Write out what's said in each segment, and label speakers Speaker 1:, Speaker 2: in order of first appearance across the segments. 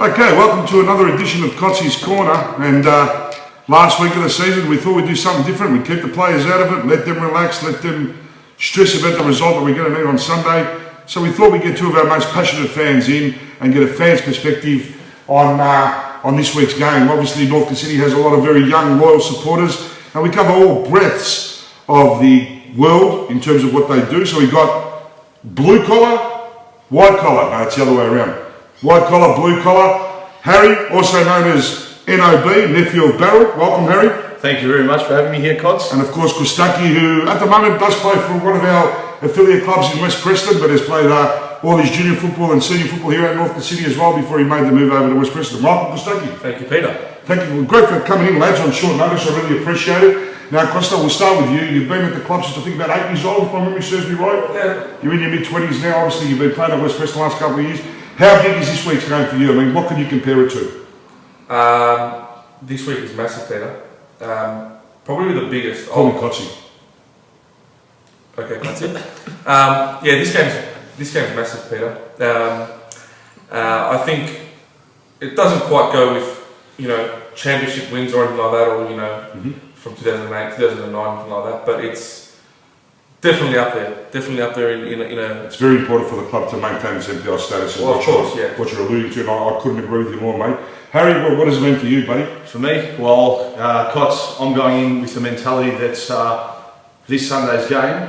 Speaker 1: Okay, welcome to another edition of Kotsy's Corner. And last week of the season, we thought we'd do something different. We'd keep the players out of it, let them relax, let them stress about the result that we're going to need on Sunday. So we thought we'd get two of our most passionate fans in and get a fan's perspective on this week's game. Obviously, North City has a lot of very young, loyal supporters, and we cover all breadths of the world in terms of what they do. So we've got blue collar, white collar. No, it's the other way around. White collar, blue collar. Harry, also known as NOB, nephew of Barrel. Welcome, Harry.
Speaker 2: Thank you very much for having me here, Kotsy.
Speaker 1: And of course, Kotsy, who at the moment does play for one of our affiliate clubs in West Preston, but has played all his junior football and senior football here at North City as well before he made the move over to West Preston. Welcome, Kotsy.
Speaker 2: Thank you, Peter.
Speaker 1: Thank you. Great for coming in, lads, on short notice. I really appreciate it. Now, Costa, we'll start with you. You've been at the club since I think about 8 years old, if my memory serves me right.
Speaker 2: Yeah.
Speaker 1: You're in your mid-20s now. Obviously, you've been playing at West Preston the last couple of years. How big is this week's game for you? I mean, what can you compare it to?
Speaker 2: This week is massive, Peter. Probably the biggest.
Speaker 1: Call me Kotsy.
Speaker 2: Okay, Kotsy. Yeah, this game's massive, Peter. I think it doesn't quite go with championship wins or anything like that, or from 2008, 2009, anything like that. But it's definitely up there. Definitely up there in a.
Speaker 1: It's very important for the club to maintain its MPL status.
Speaker 2: Well, of course, yeah.
Speaker 1: What you're alluding to, and I couldn't agree with you more, mate. Harry, what does it mean for you, buddy?
Speaker 2: For me, well, Kots, I'm going in with the mentality that this Sunday's game,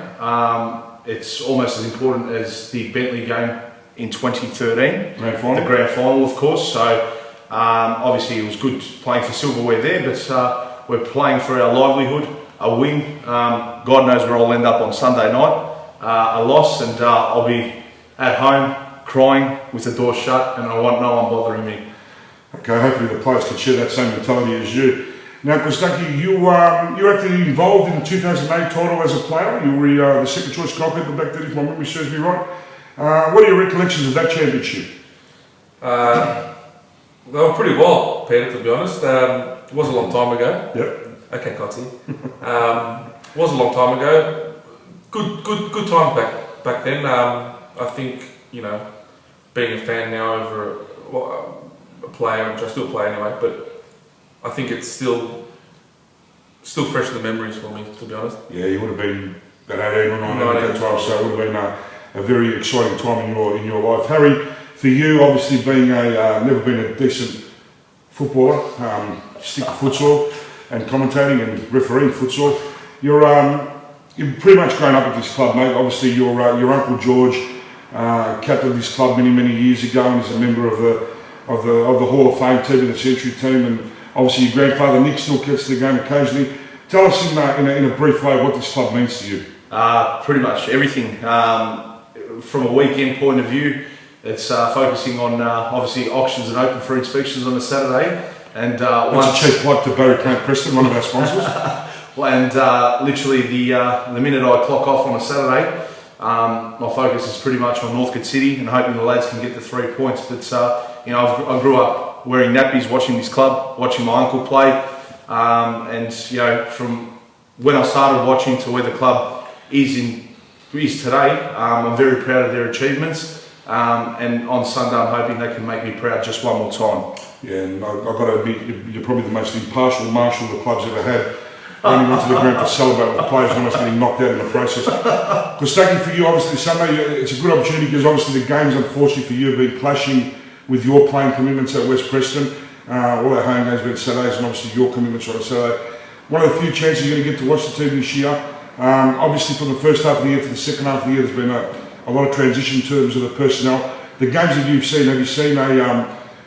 Speaker 2: it's almost as important as the Bentley game in 2013.
Speaker 1: Grand final. The
Speaker 2: grand final, of course. So obviously it was good playing for silverware there, but we're playing for our livelihood. A win, God knows where I'll end up on Sunday night. A loss, and I'll be at home crying with the door shut, and I want no one bothering me.
Speaker 1: Okay, hopefully the players can share that same mentality as you. Now, Kotsy, you're actually involved in the 2008 title as a player. You were the second choice goalkeeper back then, if my memory serves me right. What are your recollections of that championship?
Speaker 2: They were pretty well, Peter, to be honest. It was a long time ago.
Speaker 1: Yep.
Speaker 2: Okay, Kotsy. Was a long time ago. Good times back then. I think being a fan now over a player, which I still play anyway, but I think it's still fresh in the memories for me, to be honest.
Speaker 1: Yeah, you would have been about 18 or 19 at that time, so it would have been a very exciting time in your life. Harry, for you, obviously being never been a decent footballer, stick to futsal and commentating and refereeing futsal. You're pretty much grown up at this club, mate. Obviously, your uncle George captained this club many years ago, and is a member of the Hall of Fame team, the Century team, and obviously your grandfather Nick still gets to the game occasionally. Tell us in a brief way what this club means to you.
Speaker 2: Pretty much everything. From a weekend point of view, it's focusing on obviously auctions and open for inspections on a Saturday. And
Speaker 1: that's a cheap plug to Barry Camp Preston, one of our sponsors.
Speaker 2: And literally the minute I clock off on a Saturday, my focus is pretty much on North City and hoping the lads can get the 3 points. But I grew up wearing nappies, watching this club, watching my uncle play, and from when I started watching to where the club is today, I'm very proud of their achievements. And on Sunday, I'm hoping they can make me proud just one more time.
Speaker 1: Yeah, and I've got to admit, you're probably the most impartial marshal the club's ever had. I only went to the ground to celebrate with the players almost getting knocked out in the process. Kotsy, for you, obviously Sunday, it's a good opportunity because obviously the games, unfortunately for you, have been clashing with your playing commitments at West Preston. All our home games have been Saturdays, and obviously your commitments on a Saturday. One of the few chances you're going to get to watch the team this year. Obviously, from the first half of the year to the second half of the year, there's been a lot of transition in terms of the personnel. The games that you've seen, have you seen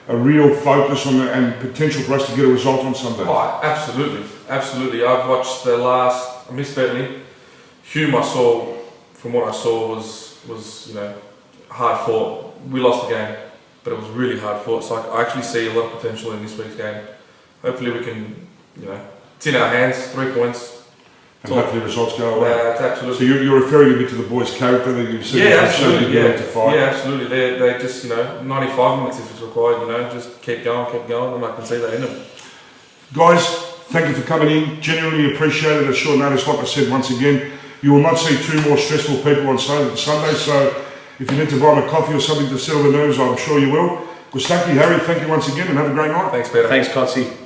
Speaker 1: a real focus on and potential for us to get a result on Sunday?
Speaker 2: Oh, absolutely. I've watched I missed Bentley. Hume, from what I saw, was hard fought. We lost the game, but it was really hard fought. So I actually see a lot of potential in this week's game. Hopefully we can, it's in our hands, 3 points.
Speaker 1: And hopefully the results go away.
Speaker 2: Absolutely.
Speaker 1: So you're referring a bit to the boys' character that you've seen.
Speaker 2: Yeah, absolutely.
Speaker 1: To fight.
Speaker 2: Yeah, absolutely. They just 95 minutes if it's required. Just keep going, and I can see that in them.
Speaker 1: Guys, thank you for coming in. Genuinely appreciate it at short notice. Like I said once again, you will not see two more stressful people on Sunday. So if you need to buy them a coffee or something to settle the nerves, I'm sure you will. Well, thank you, Harry. Thank you once again, and have a great night.
Speaker 3: Thanks, Peter.
Speaker 2: Thanks, Kotsy.